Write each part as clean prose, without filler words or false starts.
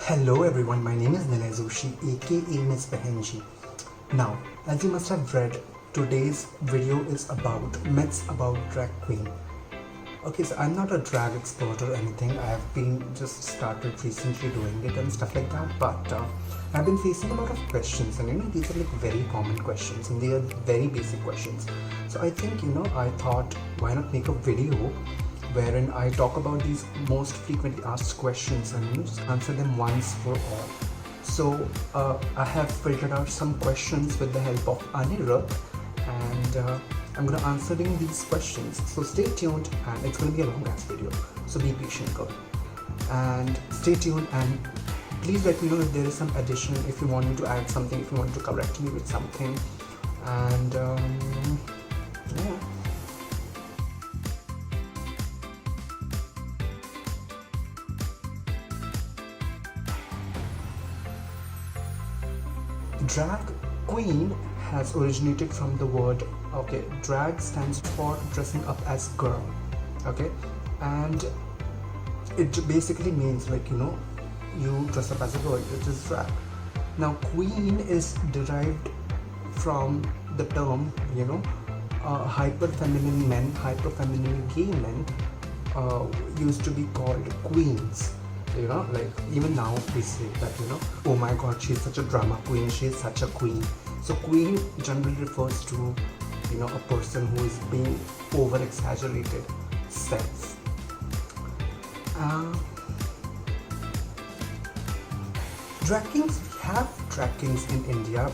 Hello everyone, my name is Nilay Joshi, aka Miss Behenji. Now, as you must have read, today's video is about myths about drag queen. Okay, so I'm not a drag expert or anything. I have been just started recently doing it and stuff like that. But I've been facing a lot of questions, and these are like very common questions, and they are very basic questions. So I think I thought, why not make a video wherein I talk about these most frequently asked questions and just answer them once for all. So I have filtered out some questions with the help of Anirudh, and I'm gonna answering these questions. So stay tuned, and it's gonna be a long ass video. So be patient, girl, and stay tuned. And please let me know if there is some addition, if you want me to add something, if you want to correct me with something, and yeah. Drag queen has originated from the word, okay, drag stands for dressing up as girl, okay, and it basically means like you dress up as a girl, it is drag. Now queen is derived from the term hyper feminine men, hyper feminine gay men used to be called queens. Like even now we say that oh my god, she's such a drama queen, she's such a queen. So queen generally refers to a person who is being over exaggerated self. Drag kings, we have drag kings in India,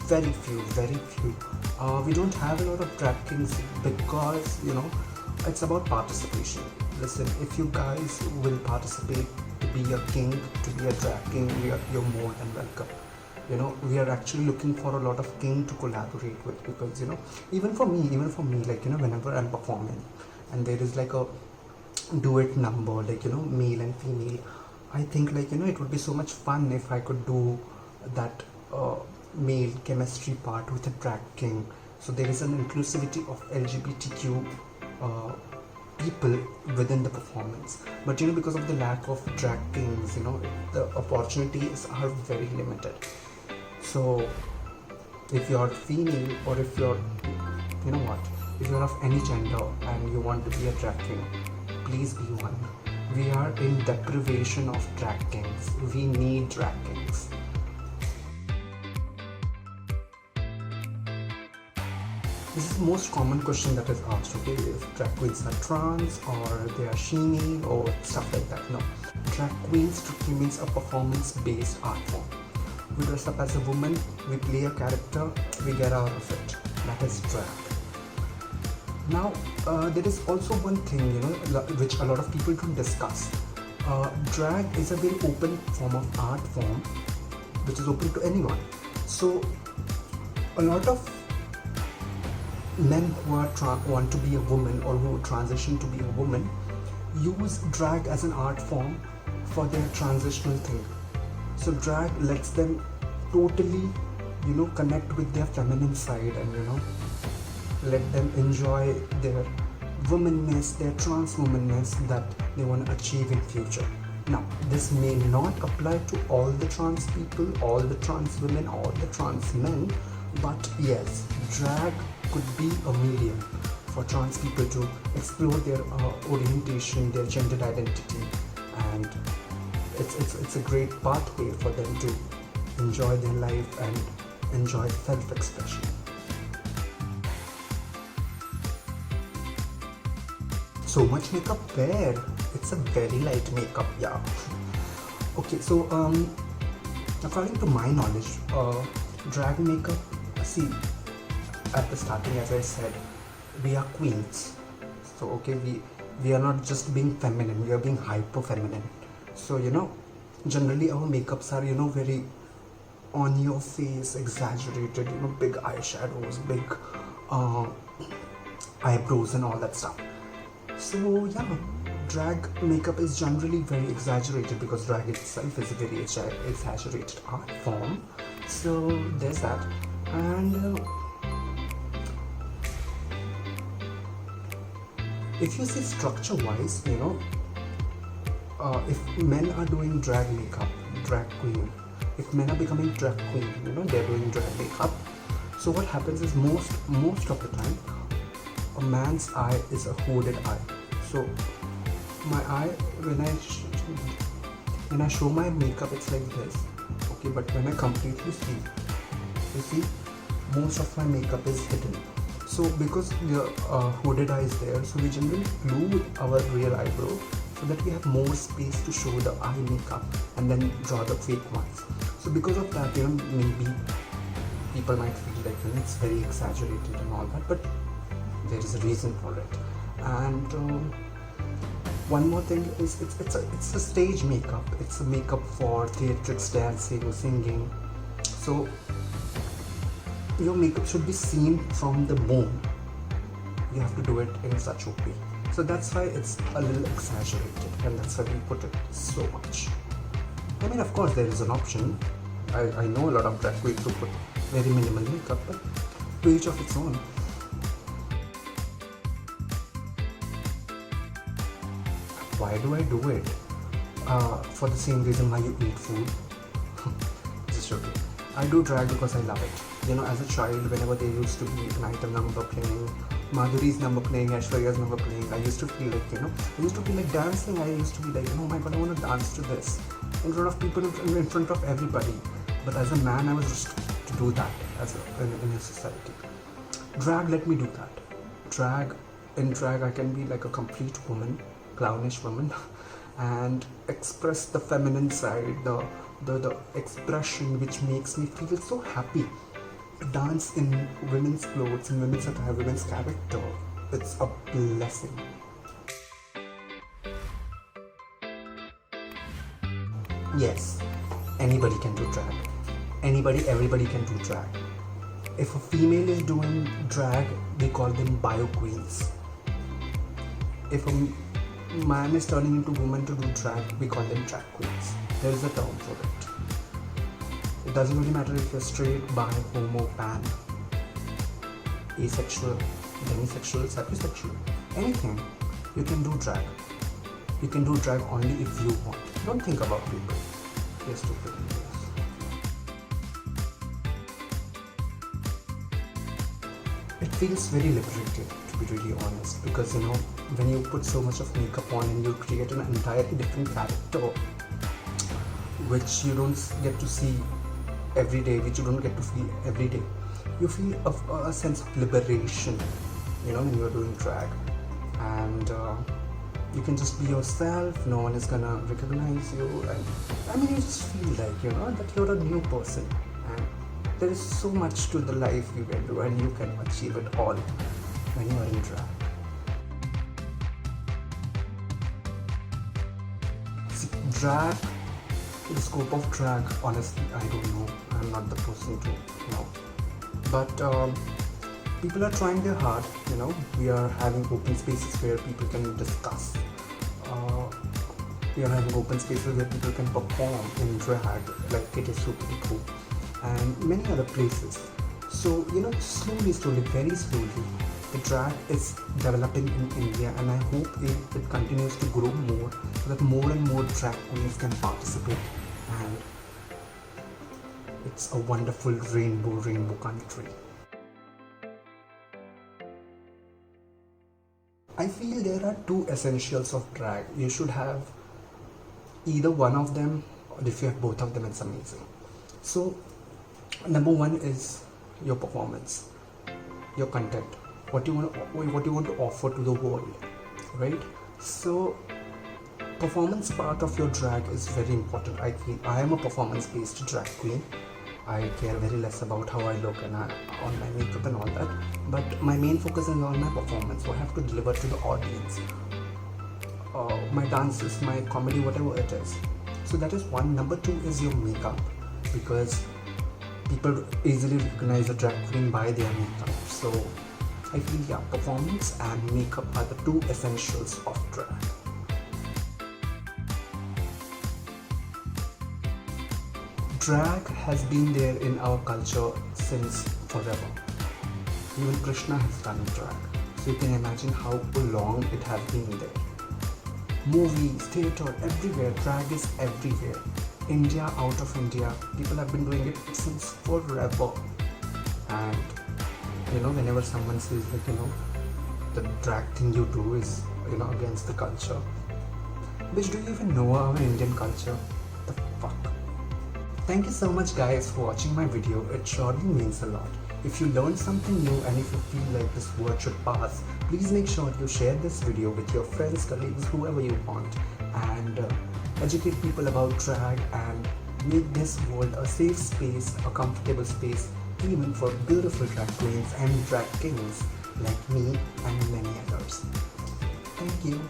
very few. We don't have a lot of drag kings because it's about participation. Listen, if you guys will participate to be a king, to be a drag king, you're more than welcome. We are actually looking for a lot of king to collaborate with, because even for me, like whenever I'm performing and there is like a duet number, like male and female, I think like it would be so much fun if I could do that male chemistry part with a drag king. So there is an inclusivity of LGBTQ people within the performance, but because of the lack of drag kings, the opportunities are very limited. So if you're female, or if you're if you're of any gender and you want to be a drag king, please be one. We are in deprivation of drag kings. We need drag kings. This is the most common question that is asked, okay, if drag queens are trans or they are sheeny or stuff like that. No, drag queens strictly means a performance-based art form. We dress up as a woman, we play a character, we get out of it. That is drag. Now, there is also one thing, which a lot of people don't discuss. Drag is a very open form of art form, which is open to anyone. So, a lot of men who want to be a woman, or who transition to be a woman, use drag as an art form for their transitional thing. So drag lets them totally connect with their feminine side, and let them enjoy their womanness, their trans womanness that they want to achieve in future. Now, this may not apply to all the trans people, all the trans women, all the trans men, but yes, drag could be a medium for trans people to explore their orientation, their gendered identity, and it's a great pathway for them to enjoy their life and enjoy self-expression. So much makeup where? It's a very light makeup, yeah. Okay, so according to my knowledge, drag makeup, see, at the starting, as I said, we are queens. So okay, we are not just being feminine, we are being hyper feminine. So generally our makeups are very on your face, exaggerated, big eyeshadows, big eyebrows and all that stuff. So yeah, drag makeup is generally very exaggerated because drag itself is a very exaggerated art form. So there's that. And if you see structure wise, if men are doing drag makeup, drag queen, if men are becoming drag queen, they're doing drag makeup. So what happens is most of the time, a man's eye is a hooded eye. So my eye, when I show my makeup, it's like this. Okay, but when I completely see, you see, most of my makeup is hidden. So because the hooded eye is there, so we generally glue our real eyebrow so that we have more space to show the eye makeup and then draw the fake ones. So because of that, maybe people might feel like it's very exaggerated and all that, but there is a reason for it. And one more thing is it's a stage makeup. It's a makeup for theatrics, dancing, singing. So your makeup should be seen from the bone. You have to do it in such a way. So that's why it's a little exaggerated, and that's why we put it so much. I mean, of course, there is an option. I know a lot of drag queens who put very minimal makeup, but to each of its own. Why do I do it? For the same reason why you eat food. Just joking. I do drag because I love it. As a child, whenever there used to be an item number playing, Madhuri's number playing, Aishwarya's number playing, I used to feel like dancing. I used to be like, oh my god, I want to dance to this in front of people, in front of everybody. But as a man, I was restricted to do that in a society. Drag let me do that. In drag, I can be like a complete woman, clownish woman, and express the feminine side, the expression which makes me feel so happy. Dance in women's clothes, in women's attire, women's character, it's a blessing. Yes, anybody can do drag. Everybody can do drag. If a female is doing drag, we call them bio queens. If a man is turning into woman to do drag, we call them drag queens. There is a term for it. It doesn't really matter if you're straight, bi, homo, pan, asexual, demisexual, sapisexual, anything. You can do drag. You can do drag only if you want. Don't think about people. They're stupid. It feels very liberating, to be really honest, because when you put so much of makeup on and you create an entirely different character, which you don't get to see every day, which you don't get to feel every day, you feel a sense of liberation, when you're doing drag, and you can just be yourself. No one is gonna recognize you, and you just feel like that you're a new person, and there is so much to the life you can do, and you can achieve it all when you are in drag. See, drag, the scope of drag, honestly, I don't know. I'm not the person to know. But people are trying their hard. We are having open spaces where people can discuss. We are having open spaces where people can perform in drag, like it is super cool, and many other places. So slowly, very slowly, the drag is developing in India, and I hope it continues to grow more, so that more and more drag queens can participate, and it's a wonderful rainbow country. I feel there are two essentials of drag. You should have either one of them, or if you have both of them, it's amazing. So number one is your performance, your content, what you want to offer to the world, right? So performance part of your drag is very important. I feel I am a performance-based drag queen. I care very less about how I look and on my makeup and all that, but my main focus is on my performance, what I have to deliver to the audience, my dances, my comedy, whatever it is. So that is one. Number two is your makeup, because people easily recognize a drag queen by their makeup. So I feel performance and makeup are the two essentials of drag. Drag has been there in our culture since forever. Even Krishna has done drag. So you can imagine how long it has been there. Movies, theatre, everywhere, drag is everywhere. India, out of India, people have been doing it since forever. And whenever someone says that the drag thing you do is against the culture, which do you even know our Indian culture? The fuck. Thank you so much guys for watching my video. It surely means a lot. If you learned something new and if you feel like this word should pass, please make sure you share this video with your friends, colleagues, whoever you want, and educate people about drag and make this world a safe space, a comfortable space, even for beautiful drag queens and drag kings like me and many others. Thank you.